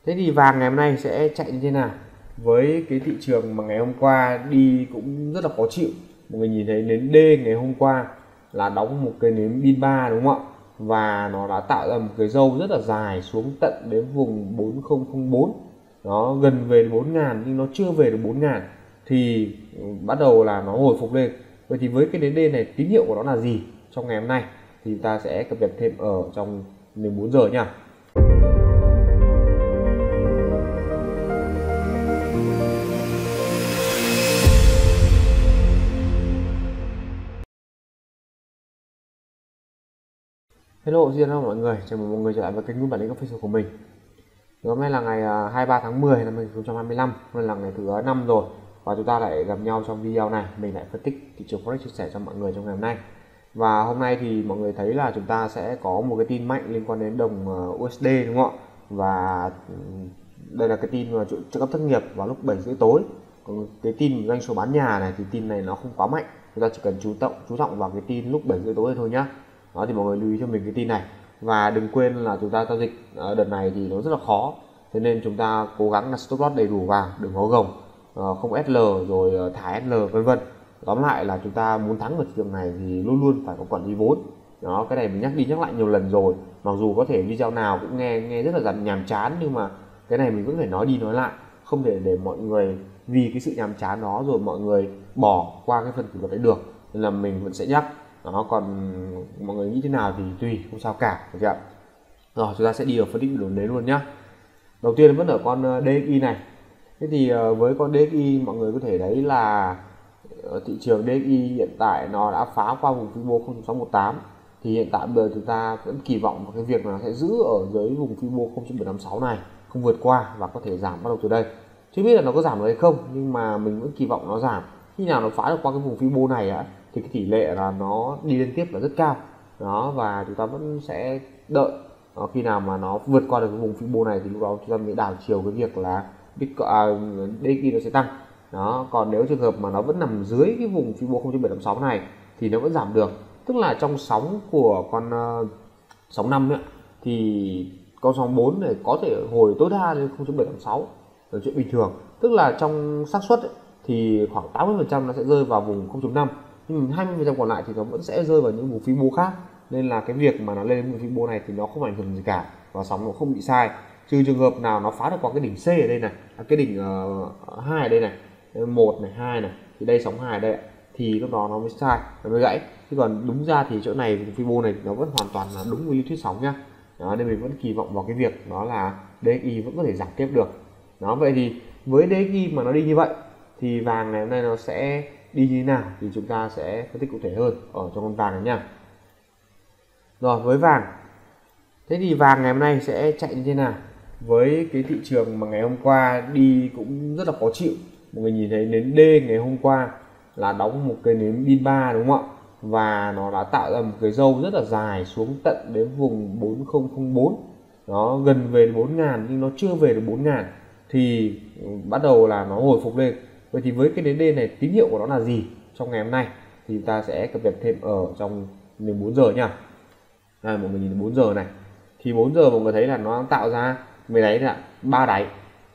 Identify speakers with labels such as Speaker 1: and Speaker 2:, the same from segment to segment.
Speaker 1: Thế thì vàng ngày hôm nay sẽ chạy như thế nào? Với cái thị trường mà ngày hôm qua đi cũng rất là khó chịu. Mọi người nhìn thấy nến D ngày hôm qua là đóng một cái nến pin 3 đúng không ạ? Và nó đã tạo ra một cái râu rất là dài xuống tận đến vùng 4004. Nó gần về 4.000 nhưng nó chưa về được 4.000 thì bắt đầu là nó hồi phục lên. Vậy thì với cái nến D này tín hiệu của nó là gì trong ngày hôm nay thì ta sẽ cập nhật thêm ở trong 14 giờ nha. Hello, xin chào mọi người, chào mừng mọi người trở lại với kênh bản lĩnh các Facebook của mình. Hôm nay là ngày 23 tháng 10 năm 2025, nên là ngày thứ 5 rồi và chúng ta lại gặp nhau trong video này. Mình lại phân tích thị trường Forex chia sẻ cho mọi người trong ngày hôm nay. Và hôm nay thì mọi người thấy là chúng ta sẽ có một cái tin mạnh liên quan đến đồng USD đúng không ạ? Và đây là cái tin mà trợ cấp thất nghiệp vào lúc 7 rưỡi tối. Còn cái tin doanh số bán nhà này thì tin này nó không quá mạnh, chúng ta chỉ cần chú trọng vào cái tin lúc 7 rưỡi tối thôi nhá. Đó thì mọi người lưu ý cho mình cái tin này và đừng quên là chúng ta giao dịch đợt này thì nó rất là khó, thế nên chúng ta cố gắng là stop loss đầy đủ vào, đừng có gồng, không SL rồi thả SL vân vân. Tóm lại là chúng ta muốn thắng ở thị trường này thì luôn luôn phải có quản lý vốn. Đó, cái này mình nhắc đi nhắc lại nhiều lần rồi, mặc dù có thể video nào cũng nghe rất là nhàm chán, nhưng mà cái này mình vẫn phải nói đi nói lại, không thể để mọi người vì cái sự nhàm chán đó rồi mọi người bỏ qua cái phần kỷ luật đấy được, nên là mình vẫn sẽ nhắc. Đó, còn mọi người nghĩ thế nào thì tùy, không sao cả, được chưa? Rồi chúng ta sẽ đi vào phân tích biểu đấy luôn nhá. Đầu tiên vẫn ở con DXY này. Thế thì với con DXY mọi người có thể thấy là thị trường DXY hiện tại nó đã phá qua vùng Fibo 0.618, thì hiện tại bây giờ chúng ta vẫn kỳ vọng vào cái việc là sẽ giữ ở dưới vùng Fibo 0.756 này, không vượt qua và có thể giảm bắt đầu từ đây. Chưa biết là nó có giảm được hay không, nhưng mà mình vẫn kỳ vọng nó giảm. Khi nào nó phá được qua cái vùng Fibo này á thì cái tỷ lệ là nó đi lên tiếp là rất cao. Đó, và chúng ta vẫn sẽ đợi khi nào mà nó vượt qua được cái vùng Fibo này thì lúc đó chúng ta mới đảo chiều cái việc là DXY nó sẽ tăng. Đó, còn nếu trường hợp mà nó vẫn nằm dưới cái vùng Fibo 0.756 này thì nó vẫn giảm được, tức là trong sóng của con sóng 5 ấy, thì con sóng 4 này có thể hồi tối đa lên 0.786 là chuyện bình thường, tức là trong xác suất thì khoảng 80% nó sẽ rơi vào vùng 0.5, nhưng 20% còn lại thì nó vẫn sẽ rơi vào những vùng Fibo khác, nên là cái việc mà nó lên vùng Fibo này thì nó không ảnh hưởng gì cả và sóng nó không bị sai, trừ trường hợp nào nó phá được qua cái đỉnh C ở đây này, cái đỉnh 2 ở đây này, 1 này, 2 này, thì đây sóng 2 ở đây thì lúc đó nó mới sai, nó mới gãy. Chứ còn đúng ra thì chỗ này vùng Fibo này nó vẫn hoàn toàn là đúng với lý thuyết sóng nhá. Đó, nên mình vẫn kỳ vọng vào cái việc đó là DXY vẫn có thể giảm tiếp được. Đó, vậy thì với DXY mà nó đi như vậy thì vàng ngày hôm nay nó sẽ đi như thế nào thì chúng ta sẽ phân tích cụ thể hơn ở trong con vàng này nha. Rồi, với vàng, thế thì vàng ngày hôm nay sẽ chạy như thế nào? Với cái thị trường mà ngày hôm qua đi cũng rất là khó chịu, mọi người nhìn thấy nến D ngày hôm qua là đóng một cái nến pin 3 đúng không ạ? Và nó đã tạo ra một cái râu rất là dài xuống tận đến vùng 4004. Nó gần về 4.000 nhưng nó chưa về được 4.000 thì bắt đầu là nó hồi phục lên. Vậy thì với cái nến D này tín hiệu của nó là gì trong ngày hôm nay thì ta sẽ cập nhật thêm ở trong 14 giờ nha. Đây, mọi người nhìn 4 giờ này, thì 4 giờ mọi người thấy là nó tạo ra mấy đáy là 3 đáy,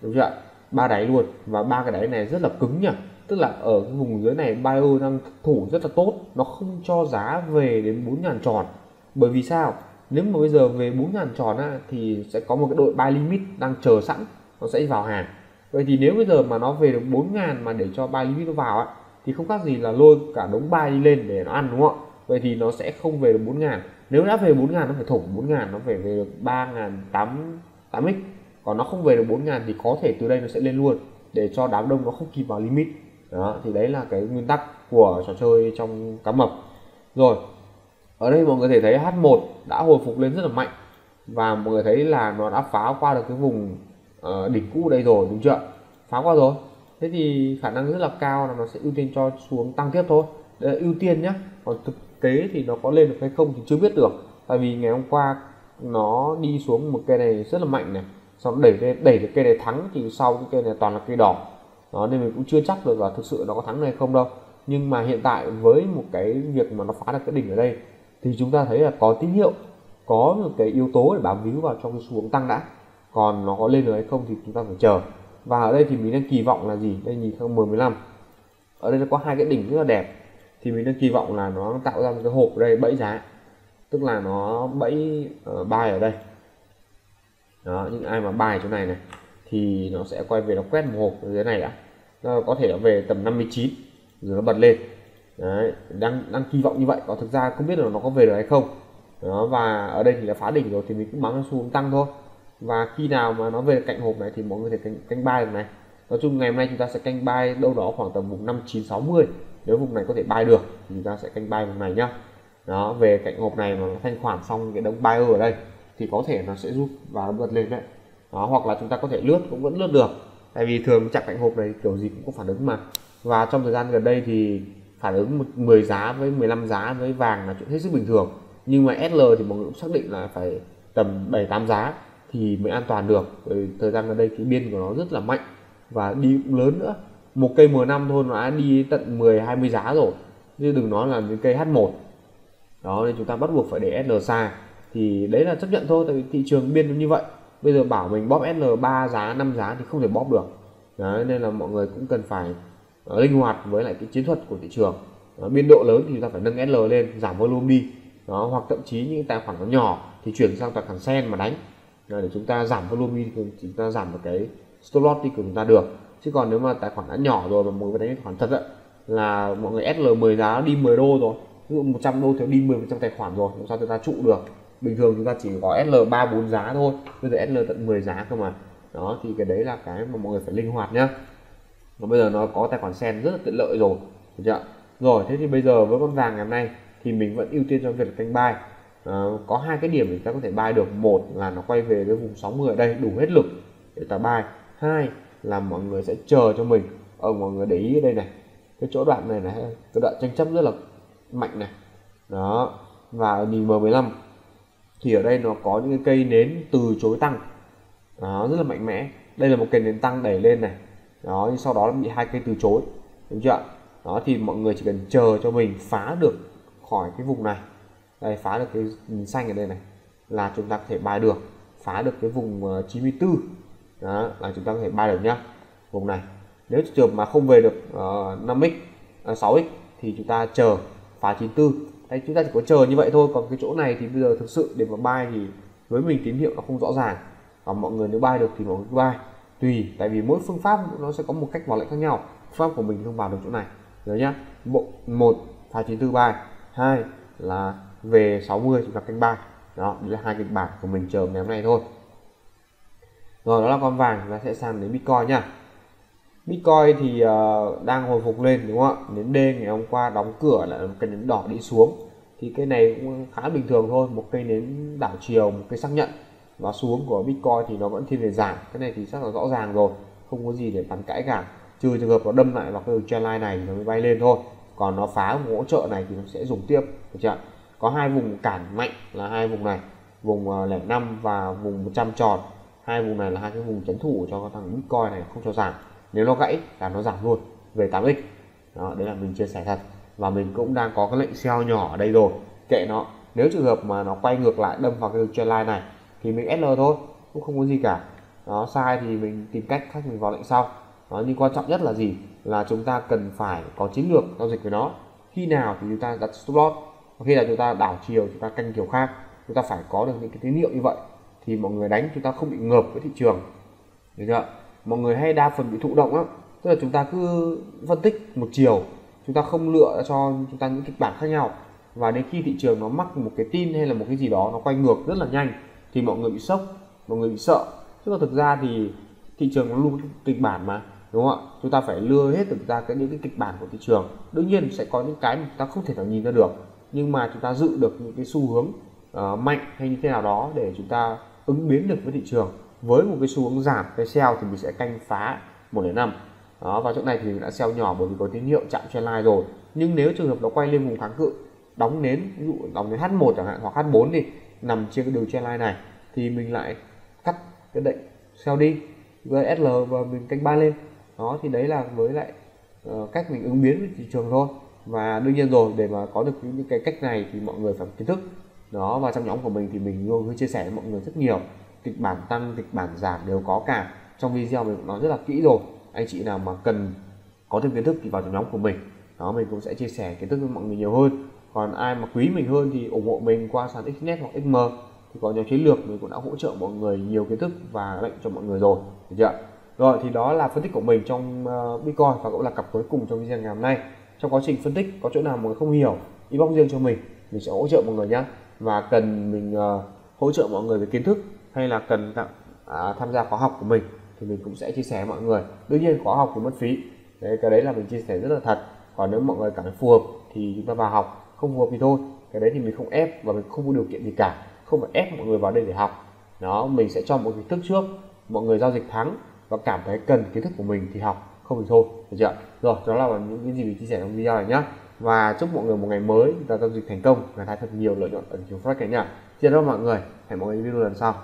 Speaker 1: đúng chưa? 3 đáy luôn, và 3 cái đáy này rất là cứng nhá, tức là ở cái vùng dưới này buyer đang thủ rất là tốt, nó không cho giá về đến 4.000 tròn. Bởi vì sao? Nếu mà bây giờ về 4.000 tròn á, thì sẽ có một cái đội buy limit đang chờ sẵn, nó sẽ vào hàng. Vậy thì nếu bây giờ mà nó về được 4.000 mà để cho buy limit nó vào á, thì không khác gì là lôi cả đống buy đi lên để nó ăn, đúng không ạ? Vậy thì nó sẽ không về được 4.000. Nếu đã về 4.000 nó phải thủng 4.000, nó phải về được 3.800x. Còn nó không về được 4.000 thì có thể từ đây nó sẽ lên luôn để cho đám đông nó không kịp vào limit. Đó, thì đấy là cái nguyên tắc của trò chơi trong cá mập. Rồi, ở đây mọi người thể thấy H1 đã hồi phục lên rất là mạnh và mọi người thấy là nó đã phá qua được cái vùng đỉnh cũ đây rồi, đúng chưa? Phá qua rồi. Thế thì khả năng rất là cao là nó sẽ ưu tiên cho xuống tăng tiếp thôi. Đấy là ưu tiên nhé. Còn thực tế thì nó có lên được hay không thì chưa biết được. Tại vì ngày hôm qua nó đi xuống một cây này rất là mạnh này, xong đẩy được cây này thắng thì sau cái cây này toàn là cây đỏ. Đó, nên mình cũng chưa chắc được là thực sự nó có thắng hay không đâu. Nhưng mà hiện tại với một cái việc mà nó phá được cái đỉnh ở đây thì chúng ta thấy là có tín hiệu, có một cái yếu tố để bám víu vào trong cái xu hướng tăng đã. còn nó có lên được hay không thì chúng ta phải chờ. Và ở đây thì mình đang kỳ vọng là gì? Đây nhìn sang 10-15, ở đây nó có hai cái đỉnh rất là đẹp, thì mình đang kỳ vọng là nó tạo ra một cái hộp ở đây bẫy giá, tức là nó bẫy buy ở đây đó. Những ai mà buy chỗ này này thì nó sẽ quay về, nó quét một hộp ở dưới này đã, nó có thể nó về tầm 59 rồi nó bật lên đấy. Đang kỳ vọng như vậy, còn thực ra không biết là nó có về được hay không đó. Và ở đây thì là phá đỉnh rồi thì mình cũng bám theo xu hướng tăng thôi, và khi nào mà nó về cạnh hộp này thì mọi người có thể canh buy được này. Nói chung ngày hôm nay chúng ta sẽ canh buy đâu đó khoảng tầm vùng 5960, nếu vùng này có thể buy được thì chúng ta sẽ canh buy vùng này nhá. Đó, về cạnh hộp này mà nó thanh khoản xong cái đống buyer ở đây thì có thể nó sẽ rút và bật lên đấy đó. Hoặc là chúng ta có thể lướt, cũng vẫn lướt được, tại vì thường chặn cạnh hộp này kiểu gì cũng có phản ứng mà. Và trong thời gian gần đây thì phản ứng 10 giá với 15 giá với vàng là chuyện hết sức bình thường, nhưng mà SL thì mọi người cũng xác định là phải tầm 7-8 giá thì mới an toàn được. Bởi thời gian gần đây cái biên của nó rất là mạnh và đi cũng lớn nữa, một cây M5 thôi nó đã đi tận 10-20 giá rồi, chứ đừng nói là những cây H1 đó. Nên chúng ta bắt buộc phải để SL xa, thì đấy là chấp nhận thôi, tại vì thị trường biên nó như vậy. Bây giờ bảo mình bóp SL 3 giá 5 giá thì không thể bóp được đấy, nên là mọi người cũng cần phải linh hoạt với lại cái chiến thuật của thị trường đó. Biên độ lớn thì chúng ta phải nâng SL lên, giảm volume đi đó, hoặc thậm chí những tài khoản nó nhỏ thì chuyển sang tài khoản sen mà đánh đó, để chúng ta giảm volume đi, chúng ta giảm một cái stop loss đi của chúng ta được. Chứ còn nếu mà tài khoản đã nhỏ rồi mà mọi người đánh tài khoản thật ấy, là mọi người SL 10 giá đi 10 đô rồi, ví dụ 100 đô thì đi 10% tài khoản rồi, làm sao chúng ta trụ được. Bình thường chúng ta chỉ có SL 3-4 giá thôi, bây giờ SL tận 10 giá cơ mà đó, thì cái đấy là cái mà mọi người phải linh hoạt nhá. Và bây giờ nó có tài khoản sen rất là tiện lợi rồi, được chưa? Rồi thế thì bây giờ với con vàng ngày hôm nay thì mình vẫn ưu tiên cho việc canh buy. Có hai cái điểm để ta có thể buy được, một là nó quay về cái vùng 60 ở đây đủ hết lực để ta buy, hai là mọi người sẽ chờ cho mình. Mọi người để ý ở đây này, cái chỗ đoạn này này, cái đoạn tranh chấp rất là mạnh này đó. Và nhìn M15 thì ở đây nó có những cái cây nến từ chối tăng đó, rất là mạnh mẽ. Đây là một cây nến tăng đẩy lên này đó, nhưng sau đó nó bị hai cây từ chối, đúng chưa? Đó thì mọi người chỉ cần chờ cho mình phá được khỏi cái vùng này, đây phá được cái xanh ở đây này là chúng ta có thể buy được, phá được cái vùng 94 đó là chúng ta có thể buy được nhá. Vùng này nếu trường mà không về được 5x 6x thì chúng ta chờ phá 94. Đấy, chúng ta chỉ có chờ như vậy thôi. Còn cái chỗ này thì bây giờ thực sự để mà buy thì với mình tín hiệu nó không rõ ràng, còn mọi người nếu buy được thì mọi người cứ buy tùy, tại vì mỗi phương pháp nó sẽ có một cách vào lệnh khác nhau. Phương pháp của mình không vào được chỗ này rồi nhá. Một phá 94 buy, hai là về 60 chúng ta canh buy đó. Đấy là hai kịch bản của mình chờ ngày hôm nay thôi. Rồi đó là con vàng, và sẽ sang đến Bitcoin nhá. Bitcoin thì đang hồi phục lên đúng không ạ? Đến D ngày hôm qua đóng cửa lại một cây nến đỏ đi xuống, thì cây này cũng khá bình thường thôi, một cây nến đảo chiều, một cây xác nhận. Và xuống của Bitcoin thì nó vẫn thiên về giảm, cái này thì chắc là rõ ràng rồi, không có gì để bàn cãi cả, trừ trường hợp nó đâm lại vào cái trendline này nó mới bay lên thôi. Còn nó phá vùng hỗ trợ này thì nó sẽ dùng tiếp, được chưa? Có hai vùng cản mạnh là hai vùng này, vùng 0,5 và vùng 100 tròn. Hai vùng này là hai cái vùng trấn thủ cho thằng Bitcoin này không cho giảm. Nếu nó gãy là nó giảm luôn về 8x đó. Đấy là mình chia sẻ thật, và mình cũng đang có cái lệnh sell nhỏ ở đây rồi, kệ nó. Nếu trường hợp mà nó quay ngược lại đâm vào cái trendline này thì mình SL thôi, cũng không có gì cả đó. Sai thì mình tìm cách khác, mình vào lệnh sau đó. Nhưng quan trọng nhất là gì, là chúng ta cần phải có chiến lược giao dịch với nó. Khi nào thì chúng ta đặt stop loss, khi nào chúng ta đảo chiều chúng ta canh kiểu khác. Chúng ta phải có được những cái tín hiệu như vậy thì mọi người đánh chúng ta không bị ngợp với thị trường, được chưa? Mọi người hay đa phần bị thụ động lắm, tức là chúng ta cứ phân tích một chiều, chúng ta không lựa cho chúng ta những kịch bản khác nhau, và đến khi thị trường nó mắc một cái tin hay là một cái gì đó nó quay ngược rất là nhanh thì mọi người bị sốc, mọi người bị sợ. Chứ còn thực ra thì thị trường nó luôn kịch bản mà, đúng không ạ? Chúng ta phải lừa hết được ra những cái kịch bản của thị trường. Đương nhiên sẽ có những cái mà chúng ta không thể nào nhìn ra được, nhưng mà chúng ta dự được những cái xu hướng mạnh hay như thế nào đó để chúng ta ứng biến được với thị trường. Với một cái xu hướng giảm, cái sell thì mình sẽ canh phá 105 đó. Vào chỗ này thì mình đã sell nhỏ bởi vì có tín hiệu chạm trendline rồi. Nhưng nếu trường hợp nó quay lên vùng kháng cự, đóng nến, ví dụ đóng đến H1 chẳng hạn, hoặc H4 đi, nằm trên cái đường trendline này, thì mình lại cắt cái đệnh sell đi với SL và mình canh buy lên đó. Thì đấy là với lại cách mình ứng biến với thị trường thôi. Và đương nhiên rồi, để mà có được những cái cách này thì mọi người phải kiến thức đó. Và trong nhóm của mình thì mình luôn chia sẻ với mọi người rất nhiều, kịch bản tăng, kịch bản giảm đều có cả. Trong video mình cũng nói rất là kỹ rồi. Anh chị nào mà cần có thêm kiến thức thì vào trong nhóm của mình. Đó, mình cũng sẽ chia sẻ kiến thức với mọi người nhiều hơn. Còn ai mà quý mình hơn thì ủng hộ mình qua sàn Xnet hoặc XM, thì có nhóm chiến lược mình cũng đã hỗ trợ mọi người nhiều kiến thức và lệnh cho mọi người rồi, được chưa? Rồi thì đó là phân tích của mình trong Bitcoin và cũng là cặp cuối cùng trong video ngày hôm nay. Trong quá trình phân tích có chỗ nào mọi người không hiểu, inbox riêng cho mình sẽ hỗ trợ mọi người nhé. Và cần mình hỗ trợ mọi người về kiến thức hay là cần tham gia khóa học của mình thì mình cũng sẽ chia sẻ với mọi người. Đương nhiên khóa học thì mất phí, cái đấy là mình chia sẻ rất là thật. Còn nếu mọi người cảm thấy phù hợp thì chúng ta vào học, không phù hợp thì thôi. Cái đấy thì mình không ép và mình không có điều kiện gì cả, không phải ép mọi người vào đây để học. Đó, mình sẽ cho một kiến thức trước, mọi người giao dịch thắng và cảm thấy cần kiến thức của mình thì học, không thì thôi, được chưa? Rồi, đó là những cái gì mình chia sẻ trong video này nhé. Và chúc mọi người một ngày mới và giao dịch thành công và thay thật nhiều lợi nhuận ở thị trường forex cả nhà. Xin chào mọi người, hẹn mọi người video lần sau.